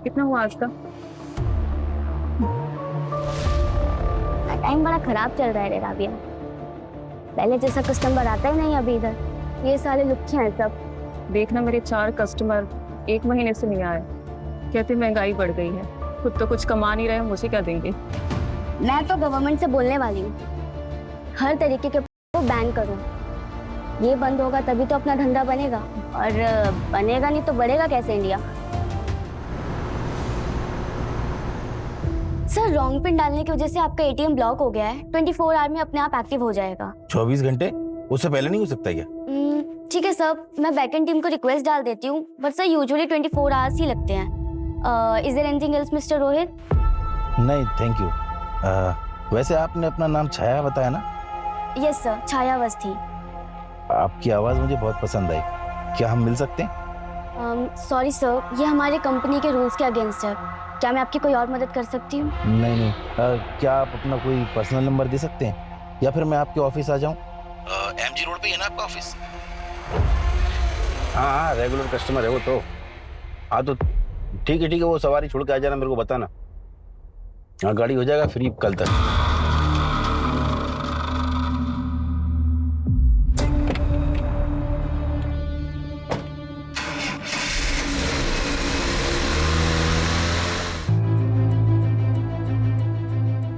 कितना हुआ आज का? टाइम बड़ा खराब चल रहा है रे राबिया। पहले जैसा कस्टमर आता ही नहीं अभी इधर। ये साले लुच्चे हैं सब। देखना मेरे 4 कस्टमर 1 महीने से नहीं आए। कहते महंगाई बढ़ गई है, खुद तो कुछ कमा नहीं रहे, मुझे क्या देंगे? मैं तो गवर्नमेंट से बोलने वाली हूँ, हर तरीके के को बैन करो। ये बंद होगा तभी तो अपना धंधा बनेगा, और बनेगा नहीं तो बढ़ेगा कैसे इंडिया। सर, रॉन्ग पिन डालने की वजह से आपका एटीएम ब्लॉक हो गया है। 24 आवर में अपने आप एक्टिव हो जाएगा। 24 घंटे? उससे पहले नहीं हो सकता क्या? ठीक है सर, मैं बैकएंड टीम को रिक्वेस्ट डाल देती हूँ, बट सर यूजुअली 24 आवर्स ही लगते हैं। Is there anything else mister Rohit? नहीं थैंक यू। वैसे आपने अपना नाम छाया बताया ना? यस सर, छाया अवस्थी। आपकी आवाज मुझे बहुत पसंद आई, क्या हम मिल सकते हैं? सॉरी सर, ये हमारे कंपनी के रूल्स के अगेंस्ट है। क्या मैं आपकी कोई और मदद कर सकती हूँ? नहीं। क्या आप अपना कोई पर्सनल नंबर दे सकते हैं, या फिर मैं आपके ऑफिस आ जाऊं? MG रोड पे है ना आपका ऑफिस? हाँ, रेगुलर कस्टमर है वो तो। हाँ तो ठीक है, वो सवारी छोड़ के आ जाना, मेरे को बताना। हाँ, गाड़ी हो जाएगा फ्री कल तक।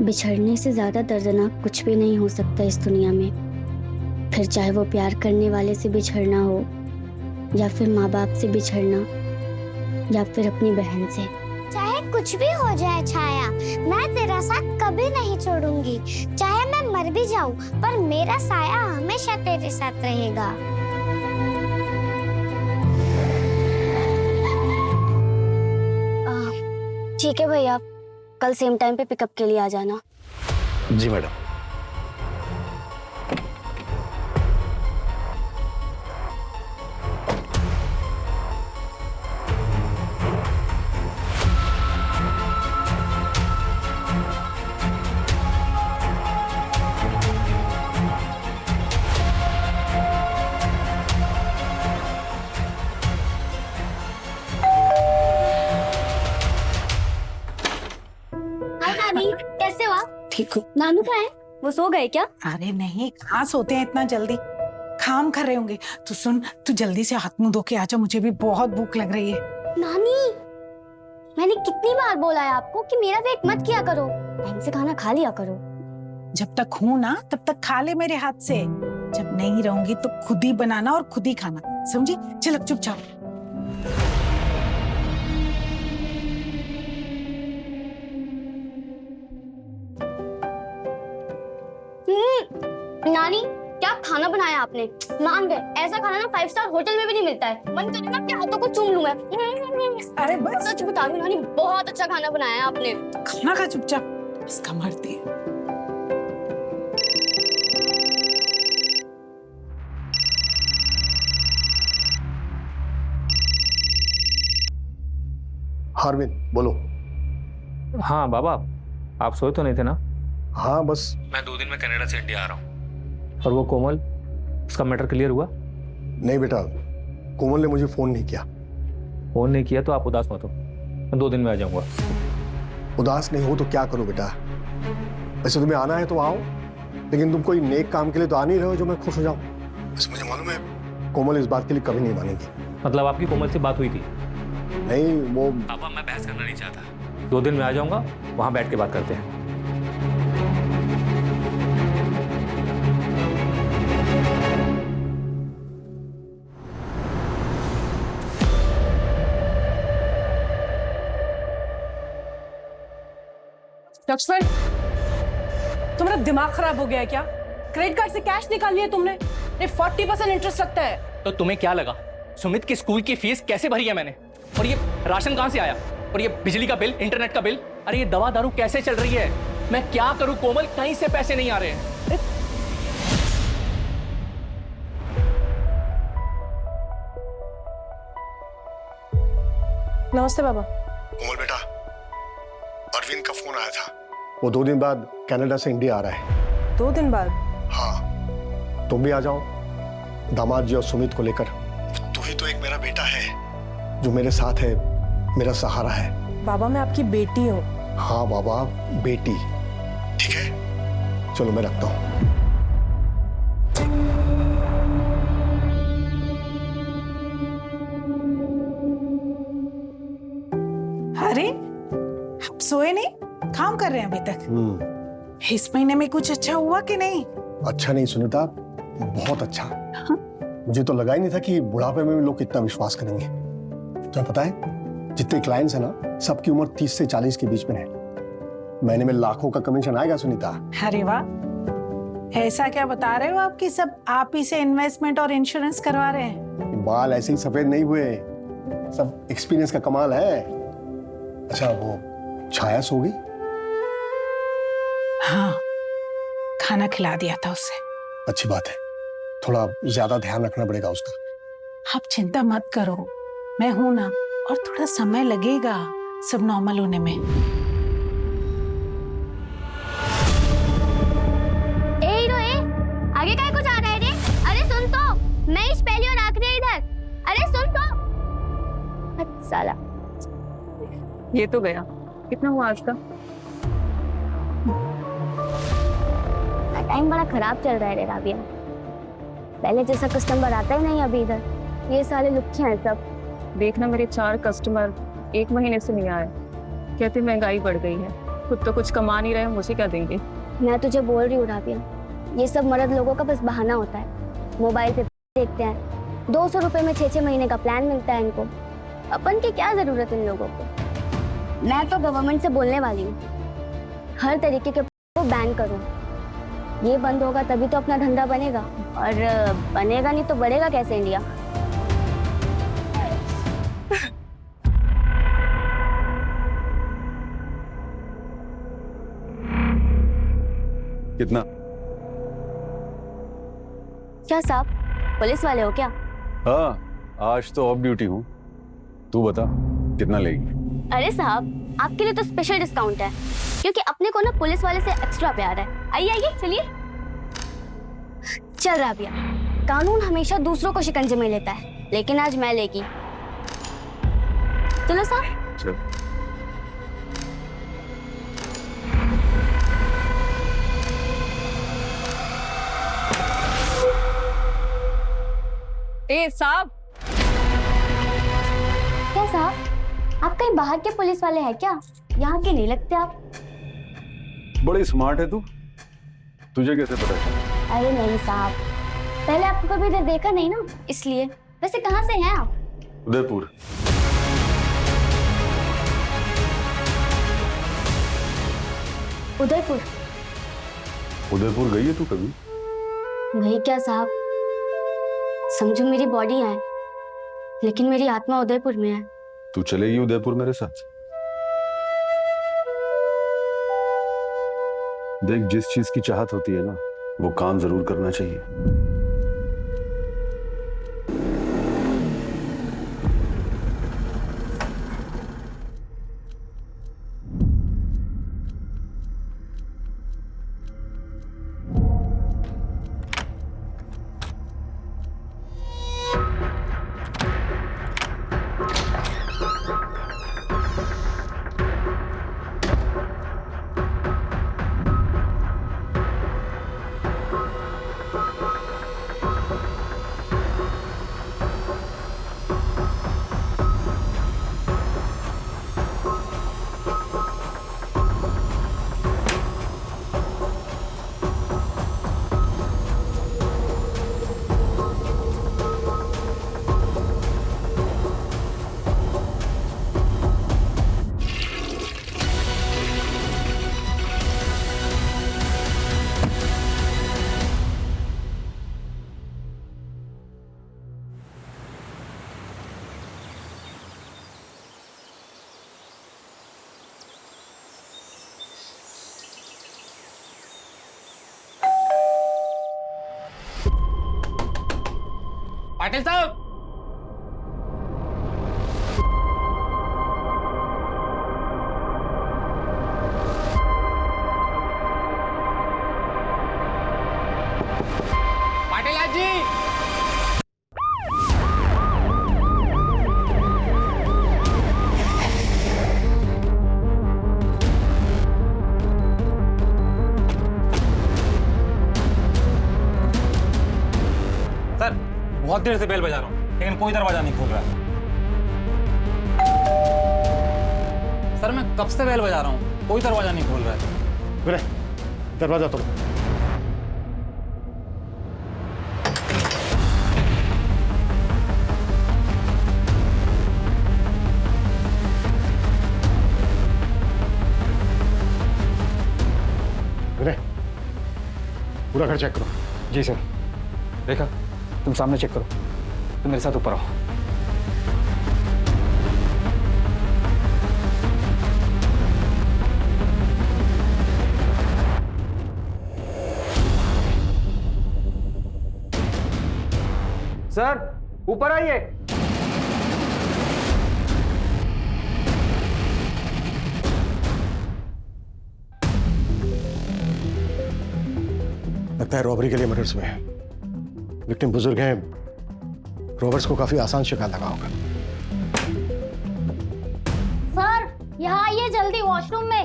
बिछड़ने से ज्यादा दर्दनाक कुछ भी नहीं हो सकता इस दुनिया में। फिर चाहे वो प्यार करने वाले से बिछड़ना हो, या फिर माँ बाप से बिछड़ना, या फिर अपनी बहन से। चाहे कुछ भी हो जाए छाया, मैं तेरा साथ कभी नहीं छोड़ूंगी। चाहे मैं मर भी जाऊं, पर मेरा साया हमेशा तेरे साथ रहेगा। ठीक है भैया, कल सेम टाइम पे पिकअप के लिए आ जाना। जी मैडम। हाय नानी, कैसे हो आप? ठीक हूँ। नानू कहाँ है? वो सो गए क्या? अरे नहीं, कहाँ सोते हैं इतना जल्दी, काम कर रहे होंगे। तो सुन, तू जल्दी से हाथ मुंह धो के आजा, मुझे भी बहुत भूख लग रही है। नानी, मैंने कितनी बार बोला है आपको कि मेरा वेट मत किया करो, टाइम से खाना खा लिया करो। जब तक हूँ ना तब तक खा ले मेरे हाथ से, जब नहीं रहूंगी तो खुद ही बनाना और खुद ही खाना, समझी? चल अब चुपचाप। नानी, क्या खाना बनाया आपने? मान गए, ऐसा खाना ना 5 स्टार होटल में भी नहीं मिलता है। मन करे ना आपके हाथों को चूम लूं मैं। अरे बस, सच बता रही हूं नानी, बहुत अच्छा खाना बनाया है आपने। खाना खा चुपचाप, इसका मरती है। हार्विन बोलो। हाँ बाबा, आप सोए तो नहीं थे ना? हाँ बस मैं 2 दिन में कनाडा से इंडिया आ रहा हूँ। और वो कोमल, उसका मैटर क्लियर हुआ? नहीं बेटा, कोमल ने मुझे फोन नहीं किया। फोन नहीं किया तो आप उदास मत हो, मैं 2 दिन में आ जाऊंगा। उदास नहीं हो तो क्या करूं बेटा? वैसे तुम्हें आना है तो आओ, लेकिन तुम कोई नेक काम के लिए तो आ नहीं रहे हो जो मैं खुश हो जाऊं। बस मुझे मालूम है कोमल इस बात के लिए कभी नहीं मानेगी। मतलब आपकी कोमल से बात हुई थी? नहीं वो पापा, मैं बहस करना नहीं चाहता। 2 दिन में आ जाऊंगा, वहां बैठ के बात करते हैं। लक्ष्मण, तुम्हारा दिमाग खराब हो गया है क्या? क्रेडिट कार्ड से कैश निकाल लिया तुमने? ये 40% इंटरेस्ट लगता है। तो तुम्हें क्या लगा सुमित की स्कूल की फीस कैसे भरी है मैंने? और ये राशन कहां से आया? और ये बिजली का बिल, इंटरनेट का बिल, अरे ये दवा दारू कैसे चल रही है? मैं क्या करूं कोमल, कहीं से पैसे नहीं आ रहे हैं। नमस्ते बाबा। कोमल बेटा, अरविंद का फोन आया था। वो 2 दिन बाद कनाडा से इंडिया आ रहा है। 2 दिन बाद? हाँ, तुम भी आ जाओ दामाद जी और सुमित को लेकर। तू ही तो एक मेरा बेटा है जो मेरे साथ है, मेरा सहारा है। बाबा मैं आपकी बेटी हूँ। हाँ बाबा, बेटी। ठीक है, चलो मैं रखता हूँ। अरे आप सोए नहीं, काम कर रहे हैं अभी तक। इस महीने में कुछ अच्छा हुआ कि नहीं? अच्छा नहीं सुनीता, बहुत अच्छा। मुझे तो लगा ही नहीं था कि बुढ़ापे में भी लोग इतना विश्वास करेंगे। क्या पता है, जितने क्लाइंट्स हैं ना, सबकी उम्र 30 से 40 के बीच में है। महीने में लाखों का कमीशन आएगा सुनीता। अरे वाह, ऐसा क्या बता रहे हो आप कि सब आप ही से इन्वेस्टमेंट और इंश्योरेंस करवा रहे हैं? बाल ऐसे ही सफेद नहीं हुए, सब एक्सपीरियंस का कमाल है। अच्छा वो छाया सो गई? हाँ, खाना खिला दिया था उसे। अच्छी बात है, थोड़ा ज्यादा ध्यान रखना पड़ेगा उसका। आप चिंता मत करो, मैं हूं ना, और थोड़ा समय लगेगा सब नॉर्मल होने में। ए हीरो ए, आगे काय कुछ आ रहा है रे? अरे सुन तो, मैं इस पहली और आखिरी इधर। अरे सुन तो। हट साला। ये तो गया। कितना हुआ आज का? टाइम बड़ा खराब चल रहा है रे राबिया। पहले जैसा कस्टमर आता ही नहीं अभी इधर। ये साले लुच्चे हैं सब। देखना, मेरे 4 कस्टमर 1 महीने से नहीं आए। कहते महंगाई बढ़ गई है, खुद तो कुछ कमा नहीं रहे, मुझे क्या देंगे? मैं तुझे बोल रही हूँ राबिया, ये सब मर्द लोगों का बस बहाना होता है। मोबाइल पे देखते हैं, 200 रुपए में 6-6 महीने का प्लान मिलता है इनको। अपन की क्या जरूरत इन लोगों को? मैं तो गवर्नमेंट से बोलने वाली हूँ, हर तरीके के को बैन करो। ये बंद होगा तभी तो अपना धंधा बनेगा, और बनेगा नहीं तो बढ़ेगा कैसे इंडिया? कितना? क्या साहब, पुलिस वाले हो क्या? हाँ, आज तो ऑफ ड्यूटी हूँ। तू बता कितना लेगी? अरे साहब, आपके लिए तो स्पेशल डिस्काउंट है, क्योंकि अपने को ना पुलिस वाले से एक्स्ट्रा प्यार है। आइए आइए, चलिए। चल राबिया, कानून हमेशा दूसरों को शिकंजे में लेता है, लेकिन आज मैं लेगी। चलो साहब। चल। ए साहब। क्या साहब, आप कहीं बाहर के पुलिस वाले हैं क्या? यहाँ के नहीं लगते आप। बड़ी स्मार्ट है तू, तुझे कैसे पता चला? अरे नहीं साहब, पहले आपको कभी इधर देखा नहीं ना, इसलिए। वैसे कहाँ से हैं आप? उदयपुर। उदयपुर? उदयपुर गई है तू कभी? वही क्या साहब, समझो मेरी बॉडी है, लेकिन मेरी आत्मा उदयपुर में है। तू चलेगी उदयपुर मेरे साथ? देख, जिस चीज की चाहत होती है ना, वो काम जरूर करना चाहिए। पाटिल साहब, पाटिल जी। बहुत देर से बेल बजा रहा हूँ लेकिन कोई दरवाजा नहीं खोल रहा है। सर मैं कब से बेल बजा रहा हूँ, कोई दरवाजा नहीं खोल रहा है। विनय, दरवाजा तोड़ो। विनय, पूरा घर चेक करो। जी सर। रेखा तुम सामने चेक करो, तुम मेरे साथ ऊपर आओ। सर ऊपर आइए। लगता है रॉबरी के लिए मर्डर्स में है। विक्टिम बुजुर्ग हैं, रॉबर्स को काफी आसान शिकार लगा होगा। सर यहाँ आइए जल्दी, वॉशरूम में।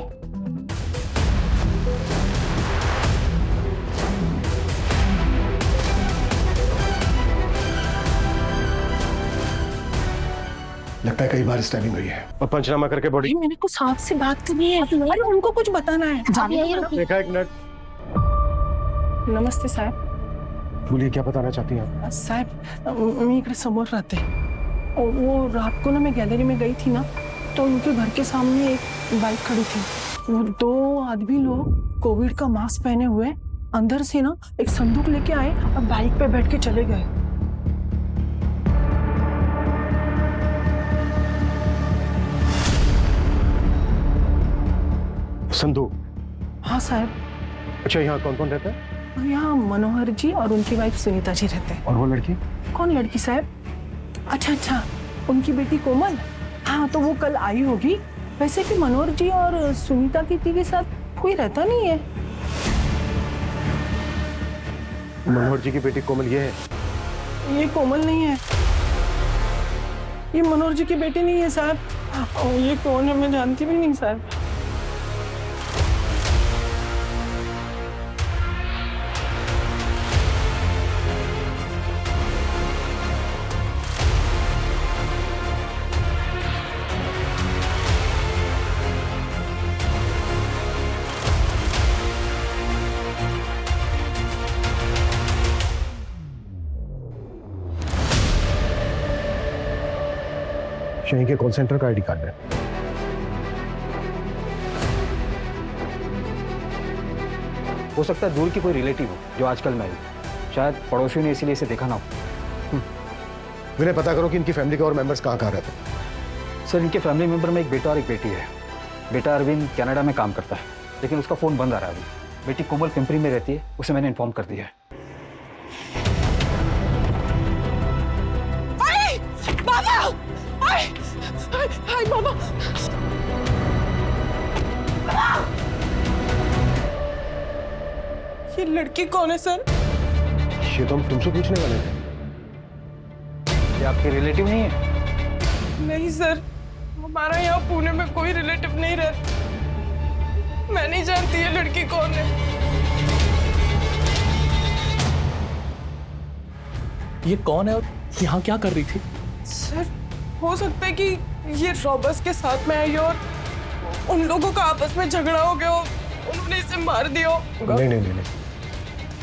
लगता है कई बार स्टैबिंग हुई है और पंचनामा करके बॉडी। मेरे को साहब से बात करनी है, अरे उनको कुछ बताना है। देखा, एक मिनट। नमस्ते साहब। बोलिए, क्या बताना चाहती हैं आप? साहब मी इकडे समोर राहते और वो रात को ना मैं गैलरी में गई थी ना, तो उनके घर के सामने एक बाइक खड़ी थी। वो 2 आदमी लोग कोविड का मास्क पहने हुए अंदर से ना एक संदूक लेके आए और बाइक पे बैठ के चले गए। संदूक? हाँ साहब। अच्छा, यहाँ कौन कौन रहता है? यहाँ मनोहर जी और उनकी वाइफ सुनीता जी रहते हैं। और वो लड़की? कौन लड़की साहब? अच्छा, उनकी बेटी कोमल। हाँ, तो वो कल आई होगी। वैसे भी मनोहर जी और सुनीता दीदी के साथ कोई रहता नहीं है। मनोहर जी की बेटी कोमल ये है? ये कोमल नहीं है, ये मनोहर जी की बेटी नहीं है साहब। और ये कौन है मैं जानती भी नहीं साहब। शहर के कॉल सेंटर का आईडी कार्ड है। हो सकता है दूर की कोई रिलेटिव हो जो आजकल में आई, शायद पड़ोसियों ने इसीलिए इसे देखा ना हो। विनय, पता करो कि इनकी फैमिली के और मेंबर्स कहाँ रहते हैं। सर इनके फैमिली मेंबर में एक बेटा और एक बेटी है। बेटा अरविंद कनाडा में काम करता है लेकिन उसका फोन बंद आ रहा है अभी। बेटी कोमल पिंपरी में रहती है, उसे मैंने इन्फॉर्म कर दिया है। हाय बाबा। ये लड़की कौन है सर? ये तो हम तुमसे पूछने वाले थे। ये आपके रिलेटिव नहीं है? नहीं सर, हमारा यहाँ पुणे में कोई रिलेटिव नहीं रहता। मैं नहीं जानती ये लड़की कौन है। ये कौन है और यहाँ क्या कर रही थी? सर हो सकता है कि ये रॉबर्स के साथ में आई हो और उन लोगों का आपस में झगड़ा हो गया हो, उन्होंने इसे मार दिया हो। नहीं,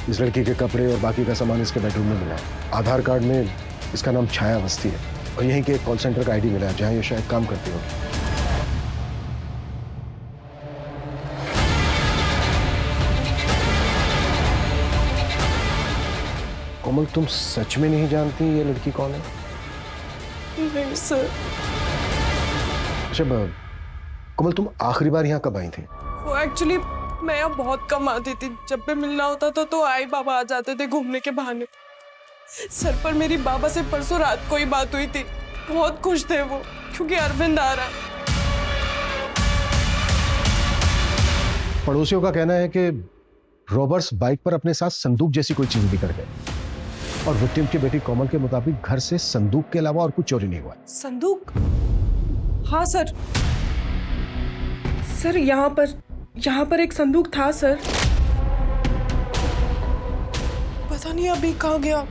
इस लड़की के कपड़े और बाकी का सामान इसके बेडरूम में मिला है। आधार कार्ड में इसका नाम छाया अवस्थी है और यहीं के एक कॉल सेंटर का आईडी मिला है जहां ये शायद काम करती हो। कोमल, तुम सच में नहीं जानती ये लड़की कौन है? नहीं सर। अच्छा कोमल, तुम आखिरी बार यहाँ कब आई थी? वो एक्चुअली मैं यहाँ बहुत कम आती थी। जब भी मिलना होता था तो आई बाबा आ जाते थे घूमने के बहाने। सर पर मेरी बाबा से परसों रात को ही बात हुई थी। बहुत खुश थे वो क्योंकि अरविंद आ रहा है। पड़ोसियों का कहना है कि रॉबर्ट्स बाइक पर अपने साथ संदूक जैसी कोई चीज लेकर गए और विक्टिम की बेटी कोमल के मुताबिक घर से संदूक के अलावा और कुछ चोरी नहीं हुआ। संदूक? हाँ सर, यहाँ पर एक संदूक था सर। पता नहीं अभी कहाँ गया।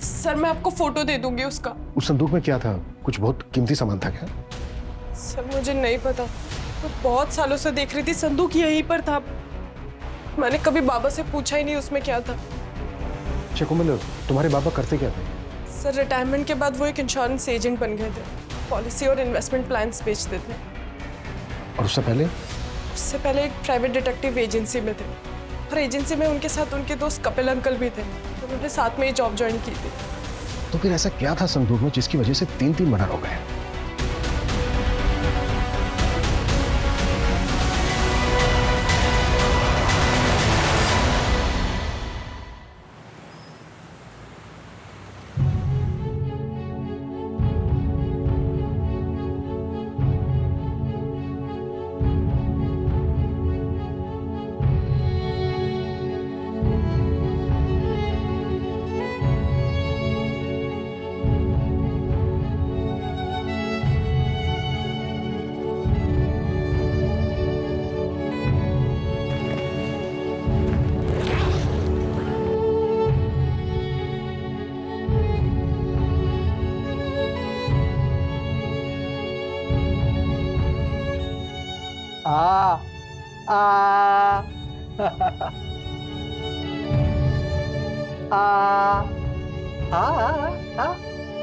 सर मैं आपको फोटो दे दूंगी उसका। उस संदूक में क्या था? कुछ बहुत कीमती सामान था क्या? सर मुझे नहीं पता, मैं बहुत सालों से देख रही थी, संदूक यहीं पर था। मैंने कभी बाबा से पूछा ही नहीं उसमें क्या था। अच्छा कोमल, तुम्हारे बाबा करते क्या थे? सर रिटायरमेंट के बाद वो एक इंश्योरेंस एजेंट बन गए थे, पॉलिसी और इन्वेस्टमेंट प्लान्स बेचते थे। और उससे पहले? उससे पहले एक प्राइवेट डिटेक्टिव एजेंसी में थे, और एजेंसी में उनके साथ उनके दोस्त कपिल अंकल भी थे, उन्होंने साथ में ही जॉब ज्वाइन की थी। तो फिर ऐसा क्या था संदूक में जिसकी वजह से 3 मर्डर हो गए?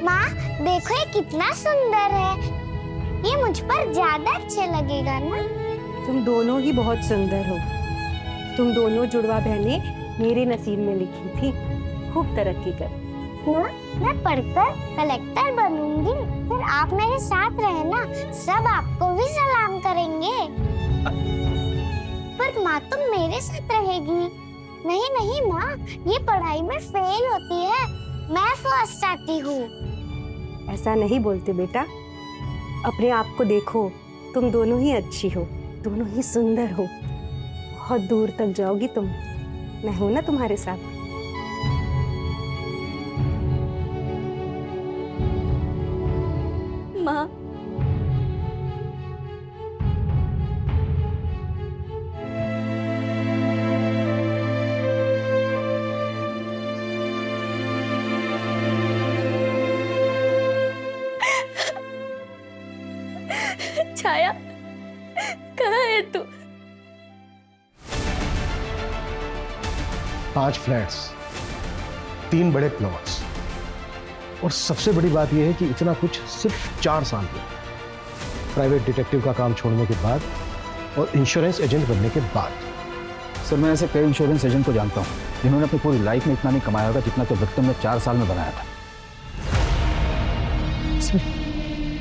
माँ देखो ये कितना सुंदर है, ये मुझ पर ज्यादा अच्छा लगेगा ना? तुम दोनों ही बहुत सुंदर हो। तुम दोनों जुड़वा बहनें मेरे नसीब में लिखी थी। खूब तरक्की कर। माँ मैं पढ़कर कलेक्टर बनूंगी, फिर आप मेरे साथ रहना, सब आपको भी सलाम करेंगे। पर माँ तुम मेरे साथ रहेगी? नहीं नहीं माँ, ये पढ़ाई में फेल होती है, मैं फर्स्ट आती हूँ। ऐसा नहीं बोलते बेटा, अपने आप को देखो, तुम दोनों ही अच्छी हो, दोनों ही सुंदर हो, बहुत दूर तक जाओगी तुम, मैं हूं ना तुम्हारे साथ। माँ छाया कहाँ है तू? 5 फ्लैट्स, 3 बड़े प्लॉट्स, और सबसे बड़ी बात यह है कि इतना कुछ सिर्फ 4 साल में। प्राइवेट डिटेक्टिव का काम छोड़ने के बाद और इंश्योरेंस एजेंट बनने के बाद। सर मैं ऐसे कई इंश्योरेंस एजेंट को जानता हूँ जिन्होंने अपनी पूरी लाइफ में इतना नहीं कमाया होगा जितना तो विक्रम ने 4 साल में बनाया था।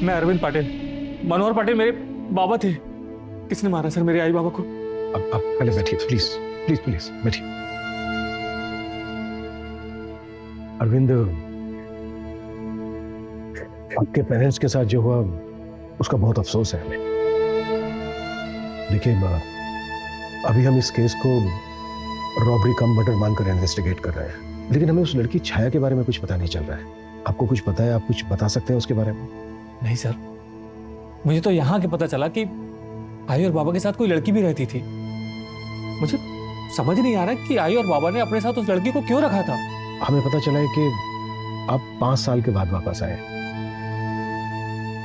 मैं अरविंद पाटिल, मनोहर पाटिल मेरे बाबा थे। किसने मारा सर मेरे आई बाबा को? अब पहले बैठिए प्लीज प्लीज प्लीज बैठिए। अरविंद, आपके पेरेंट्स के साथ जो हुआ उसका बहुत अफसोस है हमें। देखिए अभी हम इस केस को रॉबरी कम मर्डर मानकर इन्वेस्टिगेट कर रहे हैं, लेकिन हमें उस लड़की छाया के बारे में कुछ पता नहीं चल रहा है। आपको कुछ पता है? आप कुछ बता सकते हैं उसके बारे में? नहीं सर, मुझे तो यहाँ के पता चला कि आई और बाबा के साथ कोई लड़की भी रहती थी। मुझे समझ नहीं आ रहा कि आई और बाबा ने अपने साथ उस लड़की को क्यों रखा था। हमें पता चला है कि आप 5 साल के बाद वापस आए।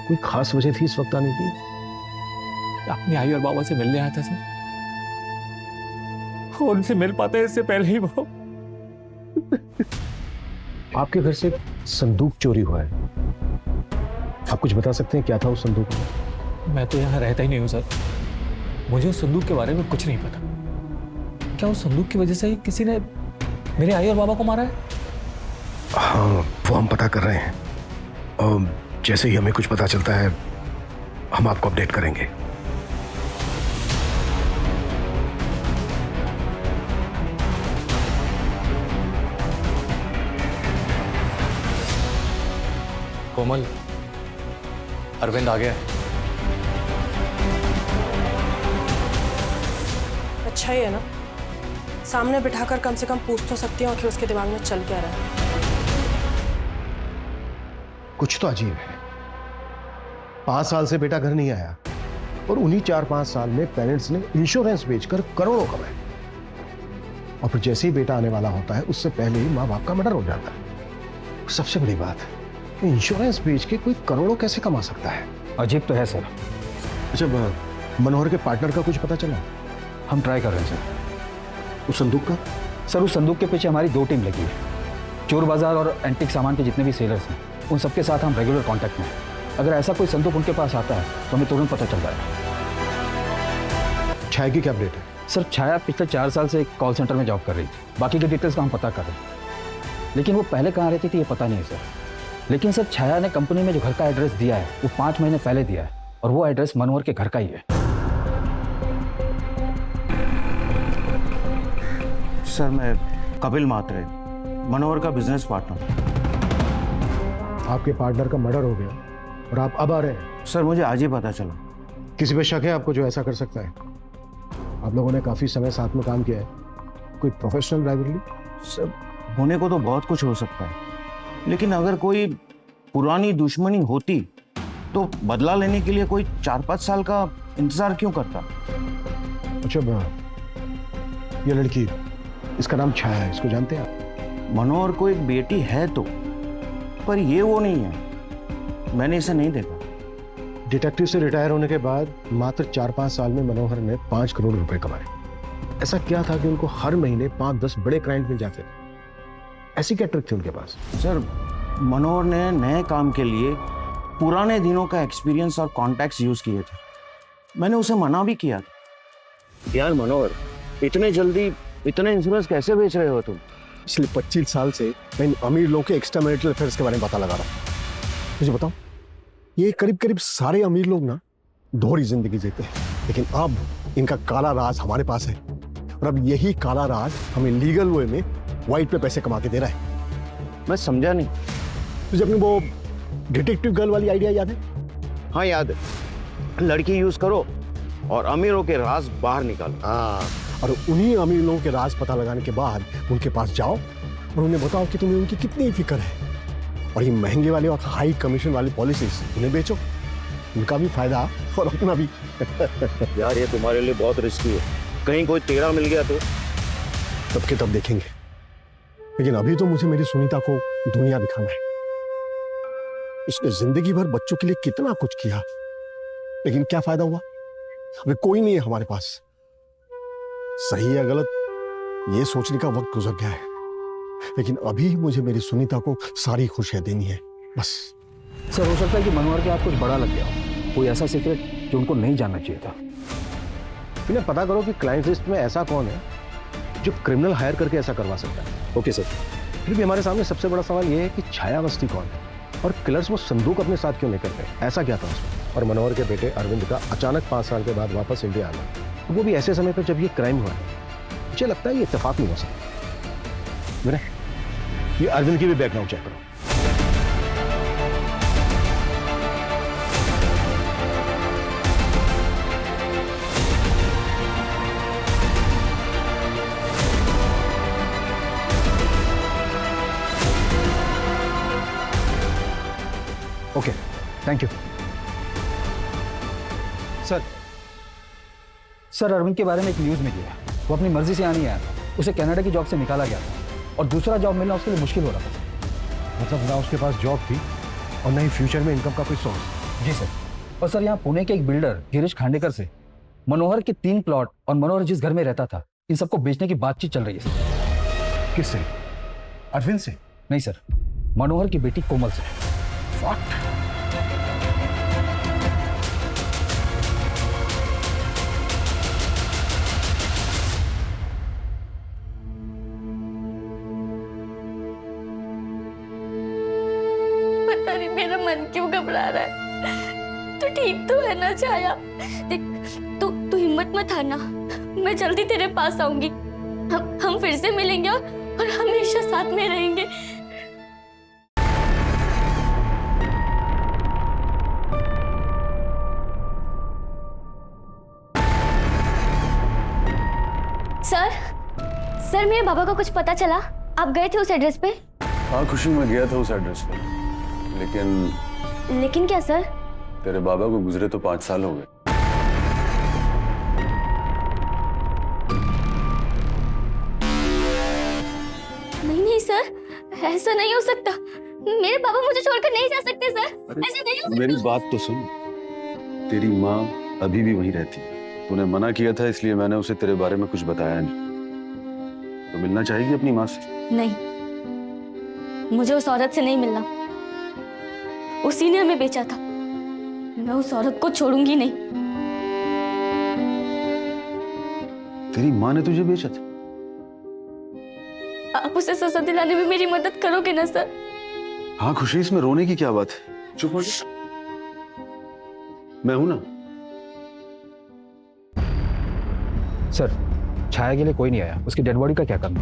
कोई खास वजह थी इस वक्त आने की? अपनी आई और बाबा से मिलने आया था सर, उनसे मिल पाते इससे पहले ही वो। आपके घर से संदूक चोरी हुआ है, आप कुछ बता सकते हैं क्या था उस संदूक में? मैं तो यहाँ रहता ही नहीं हूँ सर, मुझे उस संदूक के बारे में कुछ नहीं पता। क्या उस संदूक की वजह से ही किसी ने मेरे आई और बाबा को मारा है? हाँ, वो हम पता कर रहे हैं, और जैसे ही हमें कुछ पता चलता है हम आपको अपडेट करेंगे। कोमल, अरविंद आ गया है। अच्छा ही है ना, सामने बिठाकर कम से कम पूछ तो सकती हूँ कि उसके दिमाग में चल क्या रहा है। कुछ तो अजीब है। 5 साल से बेटा घर नहीं आया, और उन्हीं 4-5 साल में पेरेंट्स ने इंश्योरेंस बेचकर करोड़ों कमाए, और फिर जैसे ही बेटा आने वाला होता है उससे पहले ही माँ बाप का मर्डर हो जाता है। सबसे बड़ी बात, इंश्योरेंस बेच के कोई करोड़ों कैसे कमा सकता है? अजीब तो है सर। अच्छा, मनोहर के पार्टनर का कुछ पता चला? हम ट्राई कर रहे हैं सर। उस संदूक का? सर उस संदूक के पीछे हमारी 2 टीम लगी है। चोर बाजार और एंटीक सामान के जितने भी सेलर्स हैं उन सबके साथ हम रेगुलर कांटेक्ट में हैं। अगर ऐसा कोई संदूक उनके पास आता है तो हमें तुरंत पता चल जाएगा। छाया की क्या अपडेट है? सर छाया पिछले 4 साल से एक कॉल सेंटर में जॉब कर रही थी। बाकी के डिटेल्स का हम पता कर रहे हैं, लेकिन वो पहले कहाँ रहती थी ये पता नहीं है सर। लेकिन सर छाया ने कंपनी में जो घर का एड्रेस दिया है वो 5 महीने पहले दिया है और वो एड्रेस मनोहर के घर का ही है। सर मैं कपिल मात्रे, मनोहर का बिजनेस पार्टनर। आपके पार्टनर का मर्डर हो गया और आप अब आ रहे हैं? सर मुझे आज ही पता चला। किसी पे शक है आपको जो ऐसा कर सकता है? आप लोगों ने काफी समय साथ में काम किया है, कोई प्रोफेशनल राइवलरी? सर होने को तो बहुत कुछ हो सकता है, लेकिन अगर कोई पुरानी दुश्मनी होती तो बदला लेने के लिए कोई 4-5 साल का इंतजार क्यों करता? अच्छा, ये लड़की, इसका नाम छाया है, इसको जानते हैं आप? मनोहर को एक बेटी है तो, पर ये वो नहीं है। मैंने इसे नहीं देखा। डिटेक्टिव से रिटायर होने के बाद मात्र 4-5 साल में मनोहर ने 5 करोड़ रुपए कमाए। ऐसा क्या था कि उनको हर महीने 5-10 बड़े क्लाइंट मिल जाते? ऐसी क्या ट्रिक थी उनके पास? सर मनोहर ने नए काम के लिए पुराने दिनों का एक्सपीरियंस और कॉन्टैक्ट्स यूज किए थे। मैंने उसे मना भी किया था। यार मनोहर, इतने जल्दी इतने इंश्योरेंस कैसे बेच रहे हो तुम? पिछले 25 साल से मैं इन अमीर लोगों के एक्स्ट्रा मैरिटल अफेयर्स के बारे में पता लगा रहा हूँ। मुझे बताओ, ये करीब सारे अमीर लोग ना दोहरी जिंदगी जीते हैं, लेकिन अब इनका काला राज हमारे पास है और अब यही काला राज हमें लीगल वे में व्हाइट पे पैसे कमा के दे रहा है। मैं समझा नहीं। तुझे अपनी वो डिटेक्टिव गर्ल वाली आइडिया याद है? हाँ याद है। लड़की यूज करो और अमीरों के राज बाहर निकालो। हाँ, और उन्हीं अमीर लोगों के राज पता लगाने के बाद उनके पास जाओ और उन्हें बताओ कि तुम्हें उनकी कितनी फिक्र है, और ये महंगे वाले और हाई कमीशन वाली पॉलिसीज उन्हें बेचो, उनका भी फायदा और अपना भी। यार ये तुम्हारे लिए बहुत रिस्की है, कहीं कोई टेढ़ा मिल गया तो? तब के तब देखेंगे, लेकिन अभी तो मुझे मेरी सुनीता को दुनिया दिखाना है। इसने जिंदगी भर बच्चों के लिए कितना कुछ किया, लेकिन क्या फायदा हुआ? अभी कोई नहीं है हमारे पास। सही या गलत ये सोचने का वक्त गुजर गया है, लेकिन अभी मुझे मेरी सुनीता को सारी खुशियां देनी है बस। सर हो सकता है कि मनोहर के हाथ कुछ बड़ा लग गया हो, कोई ऐसा सीक्रेट जो उनको नहीं जानना चाहिए था। इन्हें पता करो कि क्लाइंट लिस्ट में ऐसा कौन है जो क्रिमिनल हायर करके ऐसा करवा सकता है। Okay sir. फिर भी हमारे सामने सबसे बड़ा सवाल यह है कि छायावस्ती कौन है और किलर्स वो संदूक अपने साथ क्यों लेकर गए? ऐसा क्या था उसमें? और मनोहर के बेटे अरविंद का अचानक 5 साल के बाद वापस इंडिया आना, वो भी ऐसे समय पर जब ये क्राइम हुआ है। मुझे लगता है ये इत्तेफाक नहीं हो सकता। विनय, ये अरविंद की भी बैकग्राउंड चेक करो। Okay, thank you sir. Sir Arvind के बारे में एक न्यूज़ में दिया, वो अपनी मर्जी से यहाँ नहीं आया था, उसे कनाडा की जॉब से निकाला गया था और दूसरा जॉब मिलना उसके लिए मुश्किल हो रहा था। मतलब ना उसके पास जॉब थी और ना ही फ्यूचर में इनकम का कोई सोर्स? जी सर। और सर यहाँ पुणे के एक बिल्डर गिरीश खांडेकर से मनोहर के 3 प्लॉट और मनोहर जिस घर में रहता था इन सबको बेचने की बातचीत चल रही है सर। किससे? अरविंद से? नहीं सर, मनोहर की बेटी कोमल से। What? पता नहीं मेरा मन क्यों घबरा रहा है। तू ठीक तो है ना छाया? देख, तू हिम्मत मत हारना, मैं जल्दी तेरे पास आऊंगी। हम फिर से मिलेंगे और हमेशा साथ में रहेंगे। सर मेरे बाबा को कुछ पता चला? आप गए थे उस एड्रेस पे? हाँ खुशी, मैं गया था उस एड्रेस पे, लेकिन क्या सर? तेरे बाबा को गुजरे तो 5 साल हो गए। नहीं सर, ऐसा नहीं हो सकता। मेरे पापा मुझे छोड़कर नहीं जा सकते सर। ऐसे नहीं हो सकता। मेरी बात तो सुन, तेरी माँ अभी भी वहीं रहती है। तूने मना किया था इसलिए मैंने उसे तेरे बारे में कुछ बताया नहीं। तो मिलना चाहेगी अपनी माँ से? नहीं, मुझे उस औरत से नहीं मिलना। उसी ने हमें बेचा था। मैं उस औरत को छोड़ूंगी नहीं। तेरी माँ ने तुझे बेचा था? आप उसे सजा दिलाने में मेरी मदद करोगे ना सर? हाँ खुशी, इसमें रोने की क्या बात है? चुप हो जा, मैं हूं ना। सर छाया के लिए कोई नहीं आया, उसकी डेड बॉडी का क्या करना?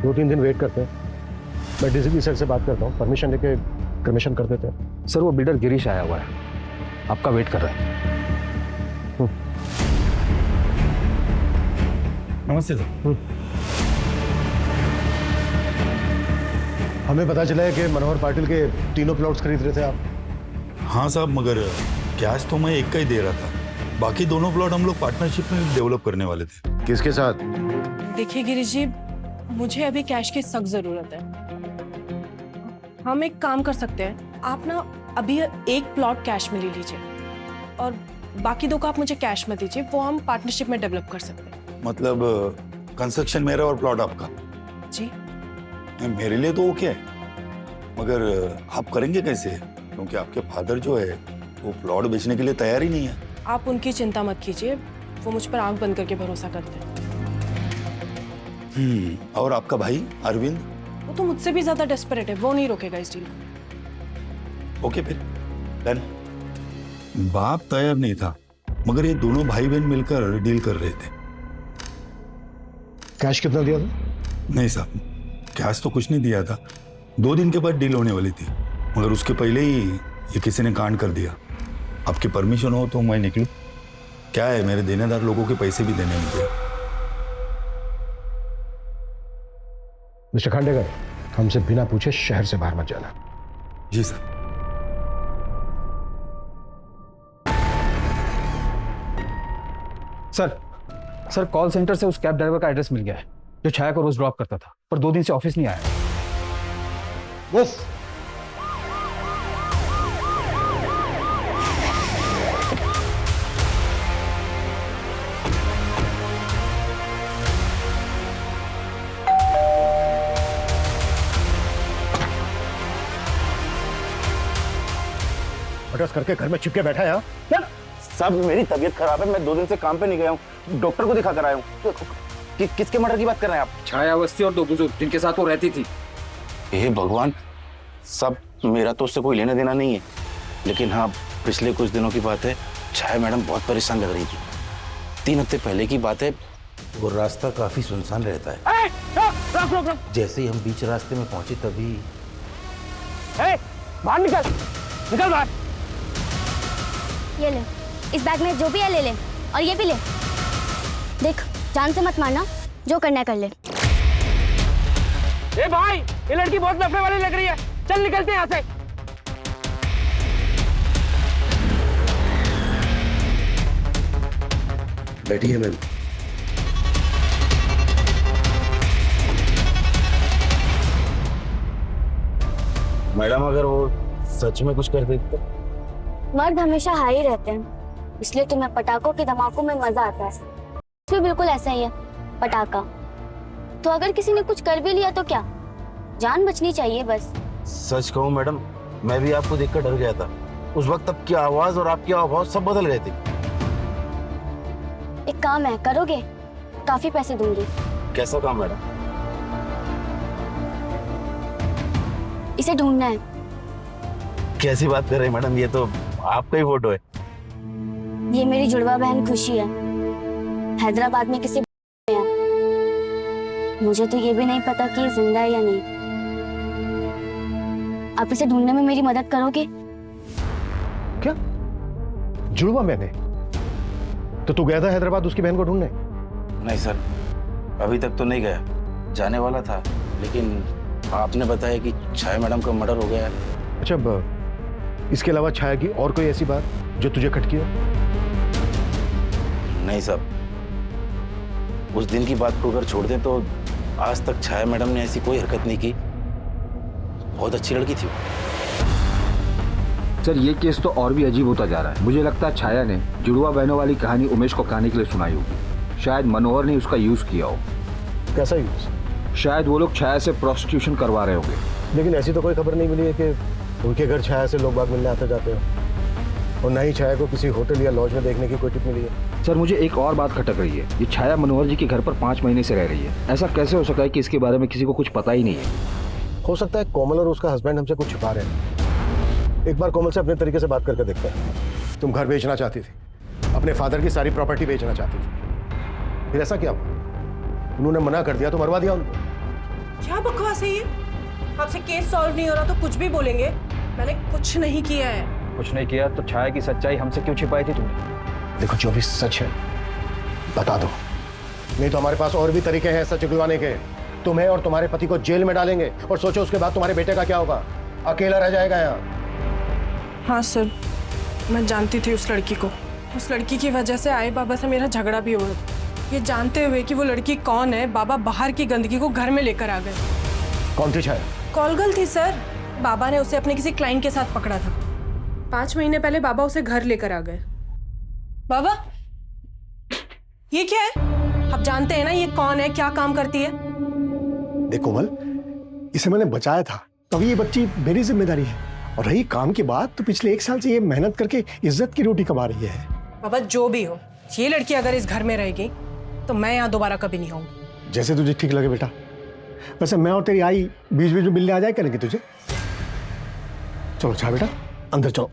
2-3 दिन वेट करते हैं। मैं डीसीपी सर से बात करता हूँ, परमिशन लेके क्रिमेशन कर देते हैं। सर वो बिल्डर गिरीश आया हुआ है, आपका वेट कर रहा है। नमस्ते सर। हमें पता चला है कि मनोहर पाटिल के 3 प्लॉट्स खरीद रहे थे आप। हाँ साहब, मगर कैश तो मैं एक का ही दे रहा था। बाकी दोनों प्लॉट हम लोग पार्टनरशिप में डेवलप करने वाले थे। किसके साथ? देखिए गिरीश जी, मुझे अभी कैश की सख्त जरूरत है। हम एक काम कर सकते हैं, आप ना अभी 1 प्लॉट कैश में ले लीजिए और बाकी 2 का आप मुझे कैश में दीजिए, वो हम पार्टनरशिप में डेवलप कर सकते हैं। मतलब कंस्ट्रक्शन मेरा और प्लॉट आपका? जी मेरे लिए तो ओके है, मगर आप करेंगे कैसे? क्योंकि आपके फादर जो है वो प्लॉट बेचने के लिए तैयार ही नहीं है। आप उनकी चिंता मत कीजिए, वो मुझ पर आंख बंद करके भरोसा करते हैं। और आपका भाई अरविंद? वो तो मुझसे भी ज्यादा डेस्परेट है, वो नहीं रोकेगा इस डील को। ओके फिर डन। बाप तैयार नहीं था, मगर ये दोनों भाई बहन मिलकर डील कर रहे थे। कैश कितना दिया था? नहीं साहब, कैश तो कुछ नहीं दिया था। 2 दिन के बाद डील होने वाली थी, मगर उसके पहले ही ये किसी ने कांड कर दिया। आपकी परमिशन हो तो मैं निकलूं? क्या है, मेरे देनेदार लोगों के पैसे भी देने होंगे। मिस्टर खांडेकर, हमसे बिना पूछे शहर से बाहर मत जाना। जी सर। सर कॉल सेंटर से उस कैब ड्राइवर का एड्रेस मिल गया है जो छाया को रोज ड्रॉप करता था, पर 2 दिन से ऑफिस नहीं आया। बस मटर्स करके घर में चिपके बैठा है। क्या साहब, मेरी तबीयत खराब है, मैं 2 दिन से काम पे नहीं गया हूँ, डॉक्टर को दिखा कर आया हूँ। किसके मर्डर की बात कर रहे हैं आप? छाया अवस्थी और 2 बुजुर्ग जिनके साथ वो रहती थी। हे भगवान साहब, मेरा तो उससे कोई लेना देना नहीं है, लेकिन हाँ पिछले कुछ दिनों की बात है, छाया मैडम बहुत परेशान लग रही थी। 3 हफ्ते पहले की बात है, वो रास्ता काफी सुनसान रहता है। रुक। जैसे ही हम बीच रास्ते में पहुंचे तभी बाहर निकल बाहर। ये ले, इस बैग में जो भी है ले ले, और ये भी ले। देख, जान से मत मारना, जो करना है कर ले। ए भाई, ये लड़की बहुत नफरे वाली लग रही है, चल निकलते हैं यहाँ से। बैठिए मैम। मैडम अगर वो सच में कुछ कर देते तो? मर्द हमेशा हाई रहते हैं, इसलिए तुम्हें पटाखों के धमाकों में मजा आता है। इसमें बिल्कुल ऐसा ही है, पटाखा। तो अगर किसी ने कुछ कर भी लिया तो क्या, जान बचनी चाहिए बस। सच कहूँ मैडम, मैं भी आपको देखकर डर गया था। उस वक्त आपकी आवाज और आपकी आवाज सब बदल गए थे। एक काम है, करोगे? काफी पैसे दूंगी। कैसा काम मैडम? इसे ढूंढना है। कैसी बात कर रहे हैं मैडम, ये तो आपका ही फोटो है। ये मेरी जुड़वा बहन खुशी है, हैदराबाद में किसी है। मुझे तो ये भी नहीं पता कि ये जिंदा है या नहीं। आप इसे ढूंढने में मेरी मदद करोगे? क्या जुड़वा मैंने? तो तू गया था हैदराबाद उसकी बहन को ढूंढने? नहीं सर, अभी तक तो नहीं गया, जाने वाला था, लेकिन आपने बताया कि छाया मैडम का मर्डर हो गया है। अच्छा, इसके अलावा छाया की और कोई ऐसी बात जो तुझे खटकी हो? नहीं साहब, उस दिन की बात को अगर छोड़ दें तो आज तक छाया मैडम ने ऐसी कोई हरकत नहीं की बहुत अच्छी लड़की थी वो। सर ये केस तो और भी अजीब होता जा रहा है। मुझे लगता है छाया ने जुड़वा बहनों वाली कहानी उमेश को कहने के लिए सुनाई होगी। शायद मनोहर ने उसका यूज किया हो। कैसा यूज? शायद वो लोग छाया से प्रोस्टिट्यूशन करवा रहे होंगे। लेकिन ऐसी तो कोई खबर नहीं मिली है कि उनके घर छाया से लोग बाग मिलने आते जाते हो, और ना ही छाया को किसी होटल या लॉज में देखने की कोई टिप मिली है। सर मुझे एक और बात खटक रही है। ये छाया मनोहर जी के घर पर 5 महीने से रह रही है। ऐसा कैसे हो सकता है कि इसके बारे में किसी को कुछ पता ही नहीं है? हो सकता है कोमल और उसका हस्बैंड हमसे कुछ छुपा रहे हैं। एक बार कोमल से अपने तरीके से बात करके देखते हैं। तुम घर बेचना चाहती थी, अपने फादर की सारी प्रॉपर्टी बेचना चाहती थी, फिर ऐसा क्या हुआ? उन्होंने मना कर दिया तो मरवा दिया उनको। क्या बकवास है ये? आपसे केस सॉल्व नहीं हो रहा तो कुछ भी बोलेंगे। मैंने कुछ नहीं किया है। कुछ नहीं किया तो छाया की सच्चाई हमसे क्यों छिपाई थी तुमने? देखो जो भी सच है बता दो, नहीं तो हमारे पास और भी तरीके हैं सच उगलवाने के। तुम्हें और तुम्हारे पति को जेल में डालेंगे और सोचो उसके बाद तुम्हारे बेटे का क्या होगा। अकेला रह जाएगा यहाँ। हाँ सर, मैं जानती थी उस लड़की को। उस लड़की की वजह से आई बाबा से मेरा झगड़ा भी हुआ। ये जानते हुए कि वो लड़की कौन है, बाबा बाहर की गंदगी को घर में लेकर आ गए। कौन थी छाया? कॉलगर्ल थी सर। बाबा ने उसे अपने किसी क्लाइंट के साथ पकड़ा था। 5 महीने पहले बाबा उसे घर लेकर आ गए। बाबा ये क्या है? आप जानते हैं ना ये कौन है, क्या काम करती है? देख कोमल, इसे मैंने बचाया था, तभी ये बच्ची मेरी जिम्मेदारी है। और रही काम की बात, तो पिछले 1 साल से ये मेहनत करके इज्जत की रोटी कमा रही है। बाबा जो भी हो, ये लड़की अगर इस घर में रहेगी तो मैं यहाँ दोबारा कभी नहीं आऊंगी। जैसे तुझे ठीक लगे बेटा। वैसे मैं और तेरी आई बीच बीच में मिलने आ जाए करेंगे तुझे। चलो छाया बेटा अंदर चलो,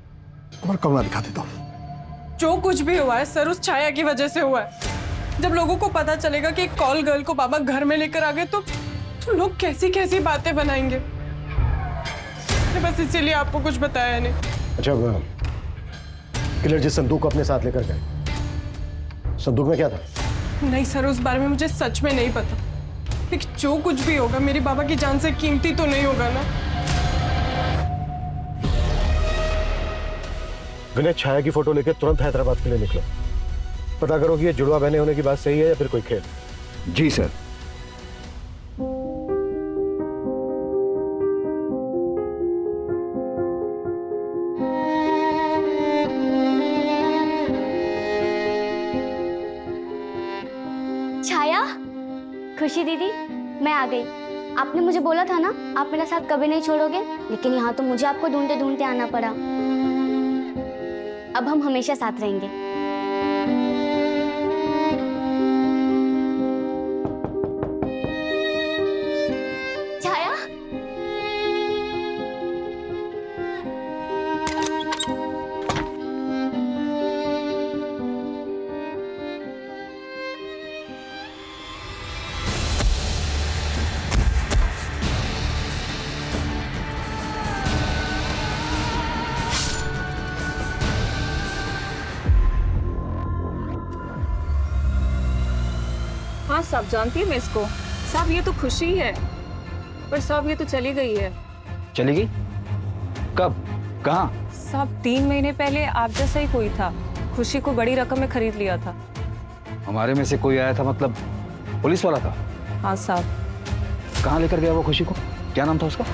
तुम्हारा कमरा दिखा देता हूँ। जो कुछ भी हुआ है सर उस छाया की वजह से हुआ है। जब लोगों को पता चलेगा कि एक कॉल गर्ल को बाबा घर में लेकर आ गए तो लोग कैसी कैसी बातें बनाएंगे। बस इसीलिए आपको कुछ बताया नहीं। अच्छा, किलर जिस संदूक को अपने साथ लेकर गए, संदूक में क्या था? नहीं सर, उस बारे में मुझे सच में नहीं पता। लेकिन जो कुछ भी होगा मेरी बाबा की जान से कीमती तो नहीं होगा ना। विनय, छाया की फोटो लेकर तुरंत हैदराबाद के लिए निकलो। पता करो कि ये जुड़वा बहने होने की बात सही है या फिर कोई खेल। जी सर। छाया, खुशी दीदी, मैं आ गई। आपने मुझे बोला था ना आप मेरा साथ कभी नहीं छोड़ोगे, लेकिन यहाँ तो मुझे आपको ढूंढते ढूंढते आना पड़ा। अब हम हमेशा साथ रहेंगे। छाया, हाँ साहब, जानती है मैं इसको। साहब ये तो खुशी है, पर साहब ये तो चली गई है। चली गई? कब? कहाँ? साहब 3 महीने पहले आप जैसा ही कोई था, खुशी को बड़ी रकम में खरीद लिया था। हमारे में से कोई आया था, मतलब पुलिस वाला था? हाँ साहब। कहाँ लेकर गया वो खुशी को? क्या नाम था उसका?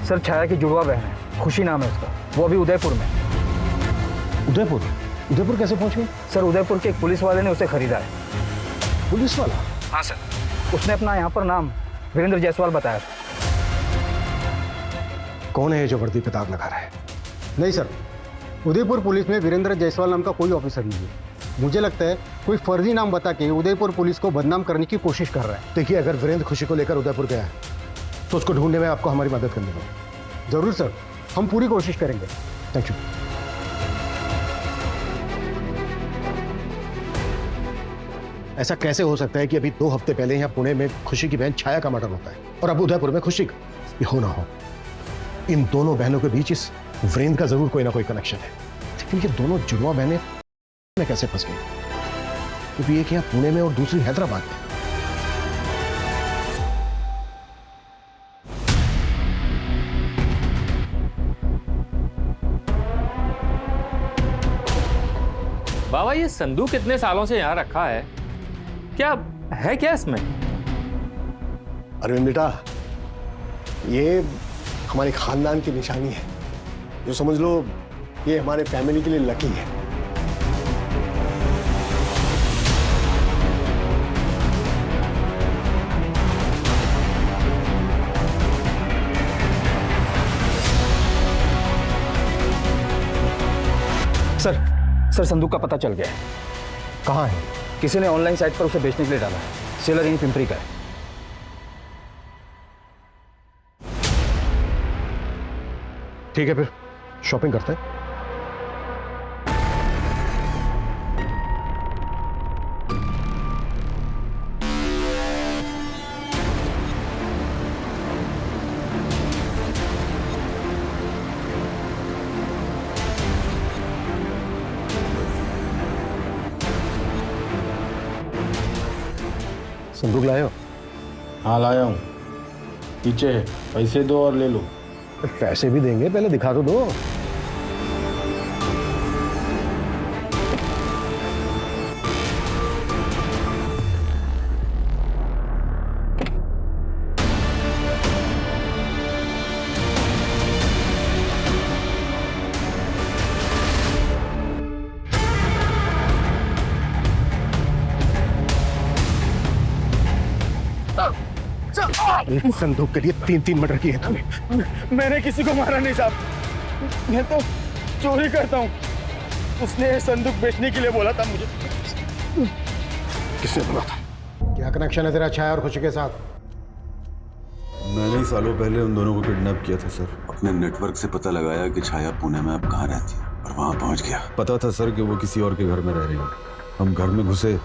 सर छाया की जुड़वा बहन है, खुशी नाम है उसका। वो अभी उदयपुर में। उदयपुर? उदयपुर कैसे पहुंच गई? सर उदयपुर के एक पुलिस वाले ने उसे खरीदा है। पुलिस वाला? हाँ सर, उसने अपना यहाँ पर नाम वीरेंद्र जायसवाल बताया था। कौन है ये जो वर्दी पे दाग लगा रहा है? नहीं सर, उदयपुर पुलिस में वीरेंद्र जायसवाल नाम का कोई ऑफिसर नहीं है। मुझे लगता है कोई फर्जी नाम बता के उदयपुर पुलिस को बदनाम करने की कोशिश कर रहा है। देखिए, अगर वीरेंद्र खुशी को लेकर उदयपुर गया है तो उसको ढूंढने में आपको हमारी मदद करनी होगी। जरूर सर, हम पूरी कोशिश करेंगे। Thank you. ऐसा कैसे हो सकता है कि अभी 2 हफ्ते पहले यहाँ पुणे में खुशी की बहन छाया का मर्डर होता है और अब उदयपुर में खुशी का? ये हो ना हो, इन दोनों बहनों के बीच इस वीरेंद्र का जरूर कोई ना कोई कनेक्शन है। लेकिन ये दोनों जुड़वा बहनें में कैसे फंस गई? क्योंकि एक यहाँ पुणे में और दूसरी हैदराबाद में। बाबा ये संदूक इतने सालों से यहाँ रखा है, क्या है क्या इसमें? अरविंद बेटा, ये हमारे खानदान की निशानी है, जो समझ लो ये हमारे फैमिली के लिए लकी है। सर संदूक का पता चल गया है। कहाँ है? किसी ने ऑनलाइन साइट पर उसे बेचने के लिए डाला है। सेलर यहीं पिंपरी का है। ठीक है, फिर शॉपिंग करते हैं। संदूक लाए हो? हाँ लाया हूँ, पीछे है, पैसे दो और ले लो। पैसे भी देंगे, पहले दिखा तो दो। एक संदूक के लिए 3-3 मर्डर किए तुमने। मैंने किसी को मारा नहीं साहब, मैं तो चोरी करता हूँ। उसने संदूक बेचने के लिए बोला था मुझे। किसने बोला था? क्या कनेक्शन है तेरा छाया और खुशी के साथ? मैंने ही सालों पहले उन दोनों को किडनैप किया था सर। अपने नेटवर्क से पता लगाया कि छाया पुणे में अब कहाँ रहती है और वहां पहुंच गया। पता था सर कि वो किसी और के घर में रह रही है। हम घर में घुसे,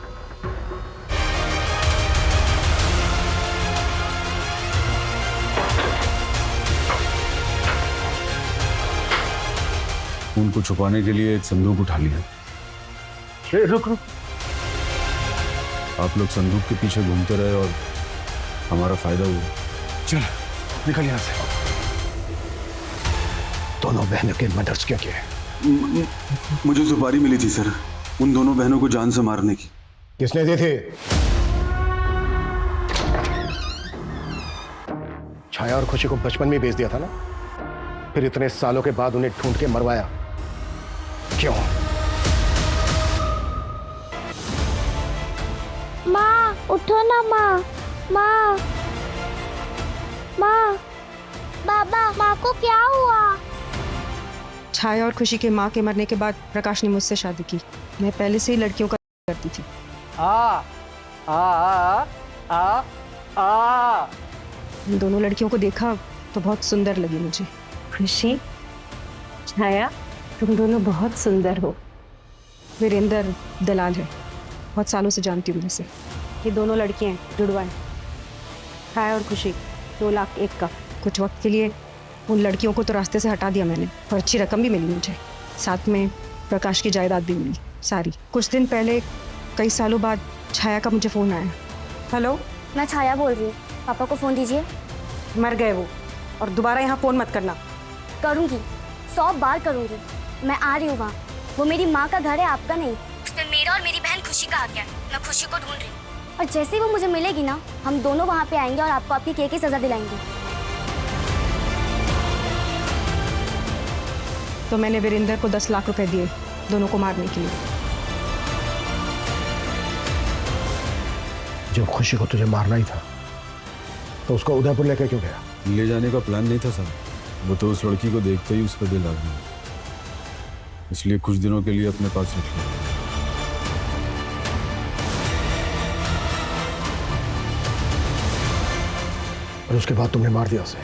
उनको छुपाने के लिए एक संदूक उठा लिया। रुक रुक, आप लोग संदूक के पीछे घूमते रहे और हमारा फायदा हुआ। चल निकल यहाँ से। दोनों बहनों के मर्डर्स क्या किए? मुझे सुपारी मिली थी सर, उन दोनों बहनों को जान से मारने की। किसने दी थी? छाया और खुशी को बचपन में बेच दिया था ना, फिर इतने सालों के बाद उन्हें ढूंढ के मरवाया क्यों? माँ उठो ना माँ। माँ माँ, बाबा, माँ को क्या हुआ? छाया और खुशी के माँ के मरने के बाद प्रकाश ने मुझसे शादी की। मैं पहले से ही लड़कियों का करती थी। इन दोनों लड़कियों को देखा तो बहुत सुंदर लगी मुझे। खुशी, छाया, तुम दोनों बहुत सुंदर हो। वीरेंद्र दलाल है, बहुत सालों से जानती हूँ उनसे। ये दोनों लड़कियाँ जुड़वा हैं, छाया और खुशी। 2,01,000 का। कुछ वक्त के लिए उन लड़कियों को तो रास्ते से हटा दिया मैंने, और अच्छी रकम भी मिली मुझे। साथ में प्रकाश की जायदाद भी मिली सारी। कुछ दिन पहले, कई सालों बाद, छाया का मुझे फ़ोन आया। हेलो, मैं छाया बोल रही हूँ, पापा को फ़ोन दीजिए। मर गए वो, और दोबारा यहाँ फ़ोन मत करना। करूँगी, 100 बार करूँगी। मैं आ रही हूँ वहाँ। वो मेरी माँ का घर है, आपका नहीं। उसमें मेरा और मेरी बहन खुशी का हक है। मैं खुशी को ढूंढ रही हूँ, और जैसे ही वो मुझे मिलेगी ना, हम दोनों वहाँ पे आएंगे और आपको आपकी केस की सजा दिलाएंगे। तो मैंने वीरेंद्र को 10 लाख रुपए दिए दोनों को मारने के लिए। जब खुशी को तुझे मारना ही था तो उसको उदयपुर लेकर क्यों गया? ले जाने का प्लान नहीं था सर, वो तो उस लड़की को देखते ही उसका दिल आ गया, इसलिए कुछ दिनों के लिए अपने पास रख लिया। और उसके बाद तुमने मार दिया उसे।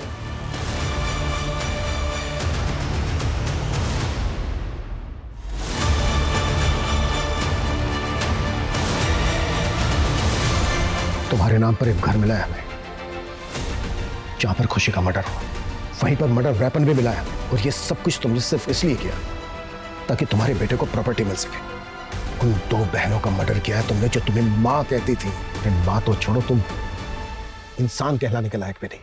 तुम्हारे नाम पर एक घर मिला है हमें, जहां पर खुशी का मर्डर हुआ। वहीं पर मर्डर वेपन भी मिला है, और ये सब कुछ तुमने सिर्फ इसलिए किया ताकि तुम्हारे बेटे को प्रॉपर्टी मिल सके। उन 2 बहनों का मर्डर किया है तुमने, जो तुम्हें माँ कहती थी। माँ तो छोड़ो, तुम इंसान कहलाने के लायक भी नहीं।